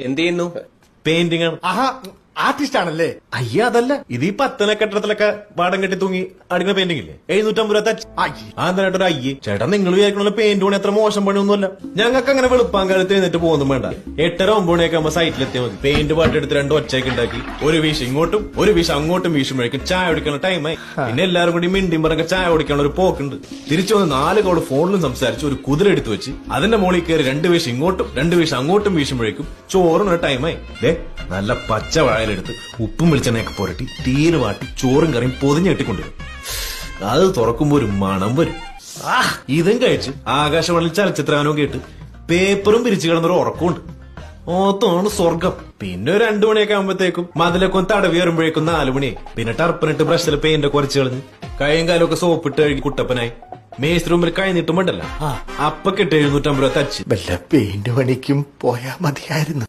എന്ത് ചെയ്യുന്നു? പെയിന്റിംഗ് ആണ്. ആഹാ, ആർട്ടിസ്റ്റ് ആണല്ലേ? അയ്യ അതല്ല, ഇത് ഈ പത്തന കെട്ടിടത്തിലൊക്കെ പാടം കെട്ടി തൂങ്ങി അടിക്കുന്ന പെയിന്റിംഗ് ഇല്ലേ, 750 രൂപ തച്ച്. അതെന്തായിട്ടൊരു അയ്യേ ചേട്ടാ, നിങ്ങൾ വിചാരിക്കണ പെയിന്റ് പണി അത്ര മോശം പണിയൊന്നുമല്ല. ഞങ്ങൾക്ക് അങ്ങനെ വെളുപ്പാൻ കാലത്ത് എഴുന്നിട്ട് പോകുന്നു വേണ്ട. 8:30 9 മണിയൊക്കെ ആകുമ്പോ സൈറ്റിലെത്തിയാൽ മതി. പെയിന്റ് പാട്ടെടുത്ത് 2 ഒച്ചയൊക്കെ ഉണ്ടാക്കി ഒരു വീശ് ഇങ്ങോട്ടും ഒരു വീശ് അങ്ങോട്ടും വീശുമ്പോഴേക്കും ചായ കുടിക്കുന്ന ടൈമായി. പിന്നെ എല്ലാവരും കൂടി മിണ്ടിയും പറഞ്ഞ ചായ കുടിക്കാനുള്ള ഒരു പോക്കുണ്ട്. തിരിച്ചു വന്ന് 4 കോള് ഫോണിലും സംസാരിച്ച് ഒരു കുതിര എടുത്തു വെച്ച് അതിന്റെ മുകളിൽ കയറി 2 വീശ് ഇങ്ങോട്ടും 2 വീശ് അങ്ങോട്ടും വീശുമ്പോഴേക്കും ചോറിനൊരു ടൈമായി. നല്ല പച്ച വാഴയിലെടുത്ത് ഉപ്പും വെളിച്ചെണ്ണയൊക്കെ പുരട്ടി തീര് വാട്ടി ചോറും കറിയും പൊതിഞ്ഞെട്ടിക്കൊണ്ടുവരും. അത് തുറക്കുമ്പോ ഒരു മണം വരും. ഇതും കഴിച്ച് ആകാശവാണിയിൽ ചലച്ചിത്രഗാനവും കേട്ട് പേപ്പറും പിരിച്ചു കിടന്നൊരു ഉറക്കമുണ്ട്. ഓത്താണ് സ്വർഗം. പിന്നെ ഒരു 2 മണിയൊക്കെ ആകുമ്പോഴത്തേക്കും മതിലൊക്കെ ഒന്ന് തടവി വരുമ്പോഴേക്കും 4 മണിയായി. പിന്നെ ടർപ്പനിട്ട് ബ്രഷിൽ പെയിന്റ് കുറച്ച് കളഞ്ഞ് കൈയും കാലൊക്കെ സോപ്പിട്ട് കഴുകി കുട്ടപ്പനായി. മേസ്ത്രി മുമ്പിൽ കൈ നീട്ടുമ്പോണ്ടല്ല അപ്പൊ കിട്ടി 750 രൂപ തച്ച്. വല്ല പെയിന്റ് പണിക്കും പോയാ മതിയായിരുന്നു.